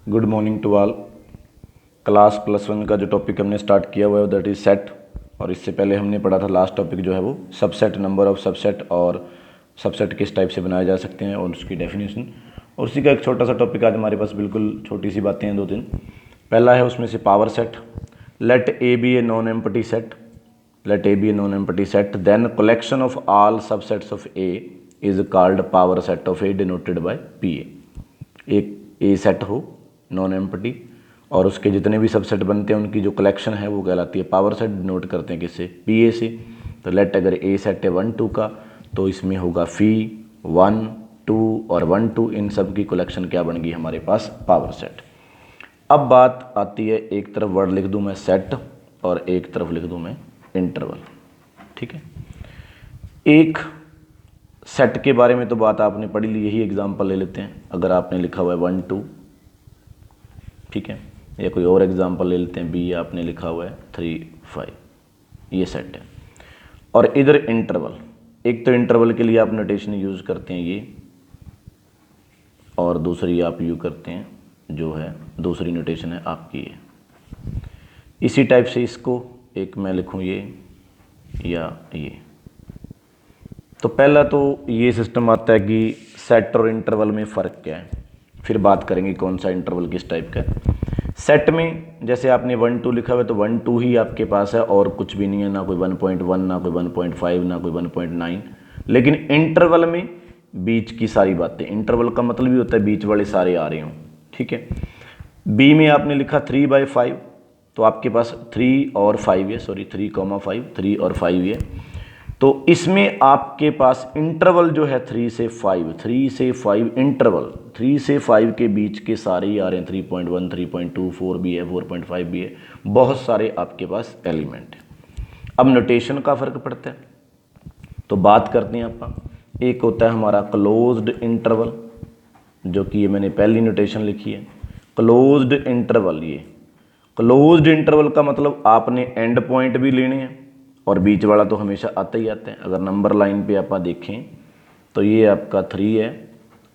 Good morning to all. Class +1 का जो topic हमने स्टार्ट किया हुआ है दैट इज़ सेट। और इससे पहले हमने पढ़ा था लास्ट टॉपिक जो है वो सबसेट, नंबर ऑफ सबसेट और सबसेट किस टाइप से बनाए जा सकते हैं और उसकी डेफिनेशन। और उसी का एक छोटा सा टॉपिक आज हमारे पास, बिल्कुल छोटी सी बातें हैं, 2-3। पहला है उसमें से power set. Let A B A non empty set, let A B A non empty set, then collection of all subsets of A is called power set of A denoted by P A. एक A set हो non empty और उसके जितने भी subset बनते हैं उनकी जो कलेक्शन है वो कहलाती है पावर सेट। डिनोट करते हैं किससे? पी ए से। तो लेट अगर ए सेट है 1 2 का तो इसमें होगा फी 1 2 और 1 2, इन सब की कलेक्शन क्या बन गई हमारे पास? Power set. अब बात आती है, एक तरफ वर्ड लिख दूं मैं सेट और एक तरफ लिख दूं मैं इंटरवल। ठीक है, एक सेट के बारे में तो बात आपने पढ़ी ली, यही एग्जांपल ले लेते हैं। अगर आपने लिखा हुआ है 1 2, ठीक है, या कोई और एग्जांपल ले लेते हैं, बी आपने लिखा हुआ है 3 5, ये सेट है। और इधर इंटरवल, एक तो इंटरवल के लिए आप नोटेशन यूज़ करते हैं ये, और दूसरी आप यूज करते हैं जो है दूसरी नोटेशन है आपकी ये। इसी टाइप से इसको एक मैं लिखूँ ये या ये। तो पहला तो ये सिस्टम आता है कि सेट और इंटरवल में फ़र्क क्या है, फिर बात करेंगे कौन सा इंटरवल किस टाइप का है। सेट में जैसे आपने 1 2 लिखा हुआ है तो 1 2 ही आपके पास है और कुछ भी नहीं है, ना कोई 1.1 ना कोई 1.5 ना कोई 1.9। लेकिन इंटरवल में बीच की सारी बातें, इंटरवल का मतलब ही होता है बीच वाले सारे आ रहे हों। ठीक है, बी में आपने लिखा 3/5 तो आपके पास 3 और 5 है, सॉरी 3,5, 3 और 5 है। तो इसमें आपके पास इंटरवल जो है 3 से 5, 3 से 5 इंटरवल, 3 से 5 के बीच के सारे ही आ रहे हैं। 3.1 3.2 4 भी है, 4.5 भी है, बहुत सारे आपके पास एलिमेंट है। अब नोटेशन का फ़र्क पड़ता है, तो बात करते हैं अपन। एक होता है हमारा क्लोज्ड इंटरवल, जो कि ये मैंने पहली नोटेशन लिखी है क्लोज्ड इंटरवल। ये क्लोज्ड इंटरवल का मतलब आपने एंड पॉइंट भी लेने हैं और बीच वाला तो हमेशा आता ही आता है। अगर नंबर लाइन पे आप देखें तो ये आपका 3 है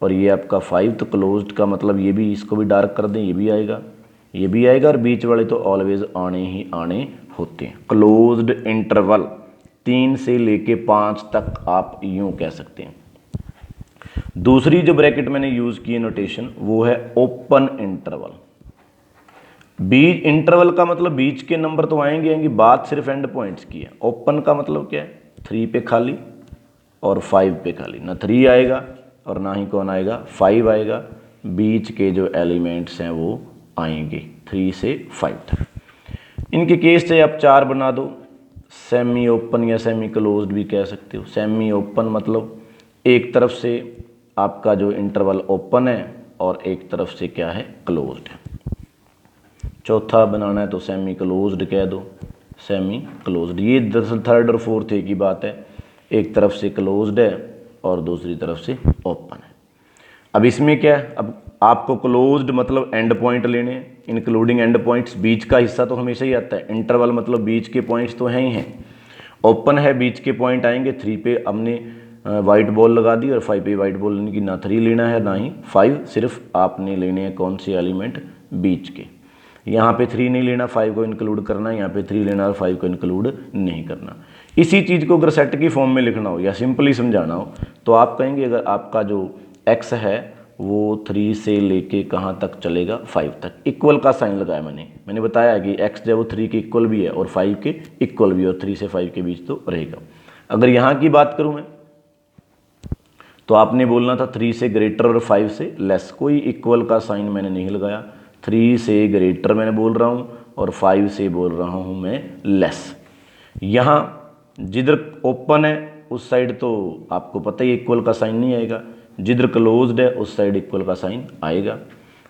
और ये आपका 5, तो क्लोज्ड का मतलब ये भी, इसको भी डार्क कर दें, ये भी आएगा, ये भी आएगा, और बीच वाले तो ऑलवेज आने ही आने होते हैं। क्लोज्ड इंटरवल 3 से लेके 5 तक आप यूं कह सकते हैं। दूसरी जो ब्रैकेट मैंने यूज़ की है नोटेशन वो है ओपन इंटरवल। बीच इंटरवल का मतलब बीच के नंबर तो आएंगे, बात सिर्फ एंड पॉइंट्स की है। ओपन का मतलब क्या है? 3 पे खाली और 5 पे खाली, ना 3 आएगा और ना ही कौन आएगा? 5 आएगा। बीच के जो एलिमेंट्स हैं वो आएंगे 3 से 5 तक। इनके केस से आप 4 बना दो, सेमी ओपन या सेमी क्लोज्ड भी कह सकते हो। सेमी ओपन मतलब एक तरफ से आपका जो इंटरवल ओपन है और एक तरफ से क्या है? क्लोज्ड है। चौथा बनाना है तो सेमी क्लोज्ड कह दो, सेमी क्लोज्ड। ये दरअसल थर्ड और फोर्थ एक ही बात है, एक तरफ से क्लोज्ड है और दूसरी तरफ से ओपन है। अब इसमें क्या है, अब आपको क्लोज्ड मतलब एंड पॉइंट लेने हैं, इंक्लूडिंग एंड पॉइंट्स। बीच का हिस्सा तो हमेशा ही आता है। इंटरवल मतलब बीच के पॉइंट्स तो हैं ही हैं। ओपन है, बीच के पॉइंट आएंगे। 3 पे हमने वाइट बॉल लगा दी और 5 पे वाइट बॉल लेने की, ना 3 लेना है ना ही 5, सिर्फ आपने लेने हैं कौन से एलिमेंट? बीच के। यहाँ पे 3 नहीं लेना, 5 को इंक्लूड करना, यहाँ पे 3 लेना और 5 को इंक्लूड नहीं करना। इसी चीज़ को अगर सेट की फॉर्म में लिखना हो या सिंपली समझाना हो तो आप कहेंगे अगर आपका जो x है वो 3 से लेके कहाँ तक चलेगा? 5 तक। इक्वल का साइन लगाया मैंने बताया कि x जो है वो 3 के इक्वल भी है और 5 के इक्वल भी है, और 3 से 5 के बीच तो रहेगा। अगर यहाँ की बात करूँ मैं तो आपने बोलना था 3 से ग्रेटर और 5 से लेस। कोई इक्वल का साइन मैंने नहीं लगाया, 3 से ग्रेटर मैंने बोल रहा हूँ और 5 से बोल रहा हूँ मैं लेस। यहाँ जिधर ओपन है उस साइड तो आपको पता ही इक्वल का साइन नहीं आएगा, जिधर क्लोज्ड है उस साइड इक्वल का साइन आएगा।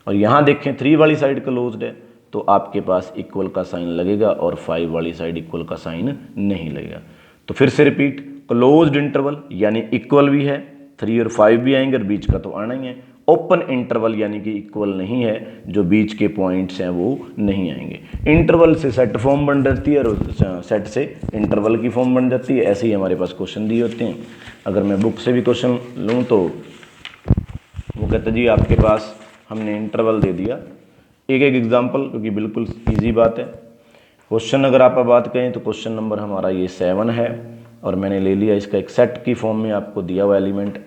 और यहाँ देखें 3 वाली साइड क्लोज्ड है तो आपके पास इक्वल का साइन लगेगा और 5 वाली साइड इक्वल का साइन नहीं लगेगा। तो फिर से रिपीट, क्लोज्ड इंटरवल यानी इक्वल भी है, 3 और 5 भी आएंगे और बीच का तो आना ही है। ओपन इंटरवल यानी कि इक्वल नहीं है, जो बीच के पॉइंट्स हैं वो नहीं आएंगे। इंटरवल से सेट फॉर्म बन जाती है और सेट से इंटरवल की फॉर्म बन जाती है। ऐसे ही हमारे पास क्वेश्चन दिए होते हैं। अगर मैं बुक से भी क्वेश्चन लूँ तो वो कहते जी आपके पास हमने इंटरवल दे दिया एक एक एग्जाम्पल, क्योंकि बिल्कुल ईजी बात है। क्वेश्चन अगर आप बात करें तो क्वेश्चन नंबर हमारा ये 7 है और मैंने ले लिया इसका एक सेट की फॉर्म में, आपको दिया हुआ element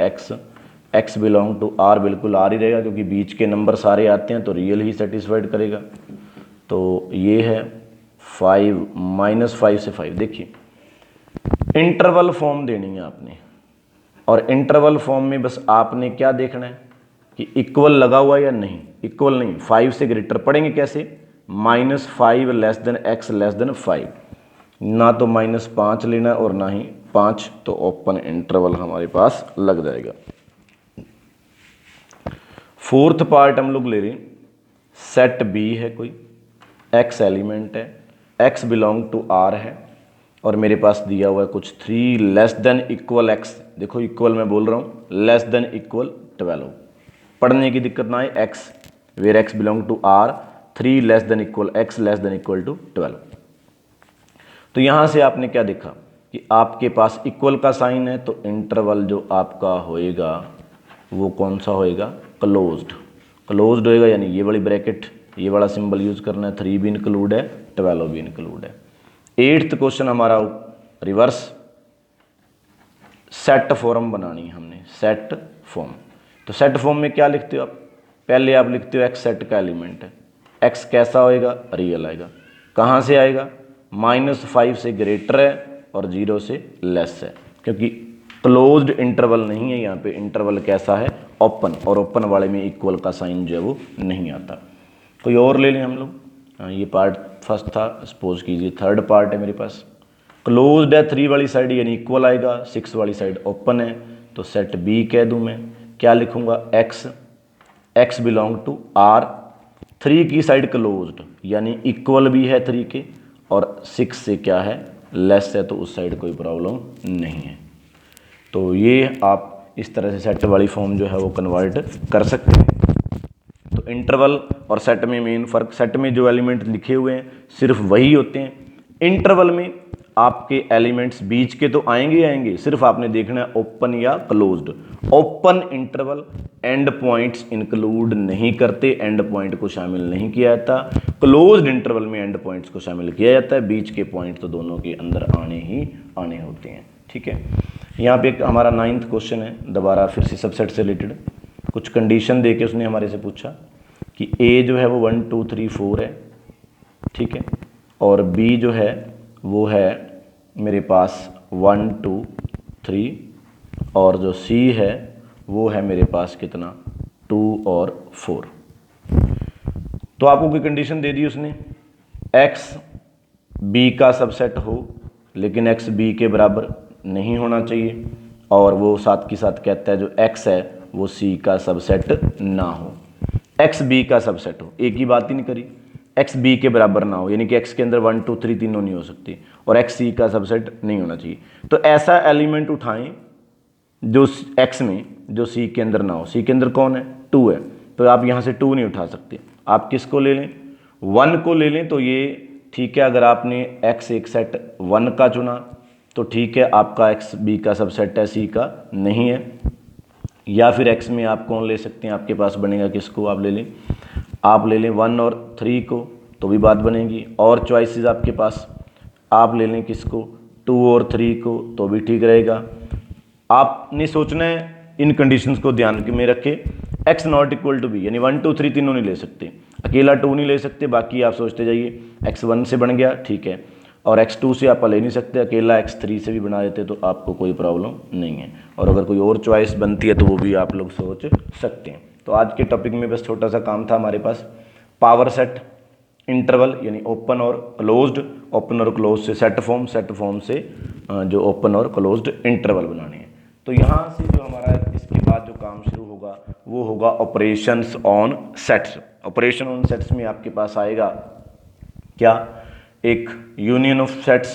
x belong to r, बिल्कुल r ही रहेगा क्योंकि बीच के नंबर सारे आते हैं तो रियल ही सेटिस्फाइड करेगा। तो ये है 5 -5 से 5। देखिए इंटरवल फॉर्म देनी है आपने, और इंटरवल फॉर्म में बस आपने क्या देखना है कि इक्वल लगा हुआ या नहीं। इक्वल नहीं, 5 से ग्रेटर पढ़ेंगे कैसे, -5 less than x less then 5, ना तो -5 लेना और ना ही 5, तो ओपन इंटरवल हमारे पास लग जाएगा। फोर्थ पार्ट हम लोग ले रहे हैं, सेट बी है, कोई x एलिमेंट है, x बिलोंग टू r है और मेरे पास दिया हुआ है कुछ 3 लेस देन इक्वल x। देखो इक्वल मैं बोल रहा हूँ, लेस देन इक्वल 12। पढ़ने की दिक्कत ना आए, x where x belong to r 3 less than equal x less than equal to 12। तो यहाँ से आपने क्या देखा कि आपके पास इक्वल का साइन है, तो इंटरवल जो आपका होएगा वो कौन सा होएगा, क्लोज्ड। क्लोज्ड होएगा, यानी ये वाली ब्रैकेट, ये वाला सिंबल यूज करना है, 3 भी इंक्लूड है 12 भी इंक्लूड है। 8th क्वेश्चन हमारा रिवर्स, सेट फॉर्म बनानी है हमने, सेट फॉर्म। तो सेट फॉर्म में क्या लिखते हो आप, पहले आप लिखते हो x सेट का एलिमेंट है, x कैसा होएगा, रियल आएगा। कहाँ से आएगा, -5 से ग्रेटर है और 0 से लेस है, क्योंकि क्लोज्ड इंटरवल नहीं है यहाँ पे, इंटरवल कैसा है, ओपन, और ओपन वाले में इक्वल का साइन जो है वो नहीं आता। कोई और ले लें हम लोग, ये पार्ट फर्स्ट था, सपोज कीजिए थर्ड पार्ट है मेरे पास, क्लोज्ड है 3 वाली साइड यानी इक्वल आएगा, 6 वाली साइड ओपन है, तो सेट बी कह दूं मैं, क्या लिखूंगा, x बिलोंग टू r, 3 की साइड क्लोज्ड यानी इक्वल भी है 3 के, और 6 से क्या है, लेस है, तो उस साइड कोई प्रॉब्लम नहीं है। तो ये आप इस तरह से सेट वाली फॉर्म जो है वो कन्वर्ट कर सकते हैं। तो इंटरवल और सेट में मेन फर्क, सेट में जो एलिमेंट लिखे हुए हैं सिर्फ वही होते हैं, इंटरवल में आपके एलिमेंट्स बीच के तो आएंगे, सिर्फ आपने देखना है ओपन या closed. Open interval and points include नहीं करते, एंड पॉइंट को शामिल नहीं किया जाता। क्लोज्ड इंटरवल में एंड पॉइंट्स को शामिल किया जाता है, बीच के पॉइंट तो दोनों के अंदर आने ही आने होते हैं। ठीक है, यहाँ पे एक हमारा 9th क्वेश्चन है, दोबारा फिर से सबसेट से रिलेटेड कुछ कंडीशन दे के उसने हमारे से पूछा कि A जो है वो 1 2 3 4 है, ठीक है, और B जो है वो है मेरे पास 1 2 3, और जो C है वो है मेरे पास कितना, 2 और 4। तो आपको कोई कंडीशन दे दी उसने, x B का सबसेट हो लेकिन x B के बराबर नहीं होना चाहिए, और वो साथ के साथ कहता है जो x है वो C का सबसेट ना हो, x B का सबसेट हो, एक ही बात ही नहीं करी, x B के बराबर ना हो, यानी कि x के अंदर 1 2 3 तीनों नहीं हो सकती, और x C का सबसेट नहीं होना चाहिए। तो ऐसा एलिमेंट उठाएं जो x में जो C के अंदर ना हो। C के अंदर कौन है, 2 है, तो आप यहाँ से 2 नहीं उठा सकते, आप किसको ले लें, 1 को ले लें। तो ये ठीक है, अगर आपने x एक सेट 1 का चुना तो ठीक है, आपका x B का सबसेट है, C का नहीं है। या फिर x में आप कौन ले सकते हैं, आपके पास बनेगा किसको, आप ले लें 1 और 3 को, तो भी बात बनेगी। और चॉइसेस आपके पास, आप ले लें किसको, 2 और 3 को, तो भी ठीक रहेगा। आपने सोचना है इन कंडीशंस को ध्यान में रखे, x not equal to B, यानी 1 2 3 तीनों नहीं ले सकते, अकेला 2 नहीं ले सकते, बाकी आप सोचते जाइए, x 1 से बन गया ठीक है, और x2 से आप ले नहीं सकते, अकेला x3 से भी बना देते तो आपको कोई प्रॉब्लम नहीं है, और अगर कोई और चॉइस बनती है तो वो भी आप लोग सोच सकते हैं। तो आज के टॉपिक में बस छोटा सा काम था हमारे पास, पावर सेट, इंटरवल यानी ओपन और क्लोज्ड, ओपन और क्लोज से सेट फॉर्म, सेट फॉर्म से जो ओपन और क्लोज्ड इंटरवल बनाने हैं। तो यहाँ से जो हमारा इसके बाद जो काम शुरू होगा वो होगा operations on sets. Operation on sets में आपके पास आएगा क्या, एक union of sets,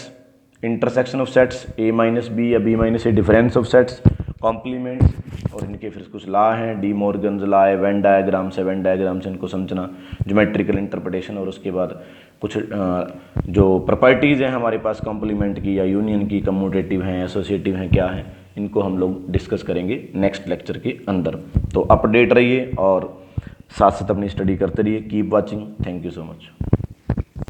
intersection of sets, a minus B या b minus A, difference of sets, complements, और इनके फिर कुछ लॉ हैं, डी मॉर्गन्स लॉ है, वेन डायग्राम से इनको समझना, ज्योमेट्रिकल इंटरप्रिटेशन, और उसके बाद कुछ जो प्रॉपर्टीज़ हैं हमारे पास कॉम्प्लीमेंट की या यूनियन की, कम्यूटेटिव हैं, एसोसिएटिव हैं, क्या हैं, इनको हम लोग डिस्कस करेंगे नेक्स्ट लेक्चर के अंदर। तो अपडेट रहिए और साथ साथ अपनी स्टडी करते रहिए। Keep watching. Thank you so much.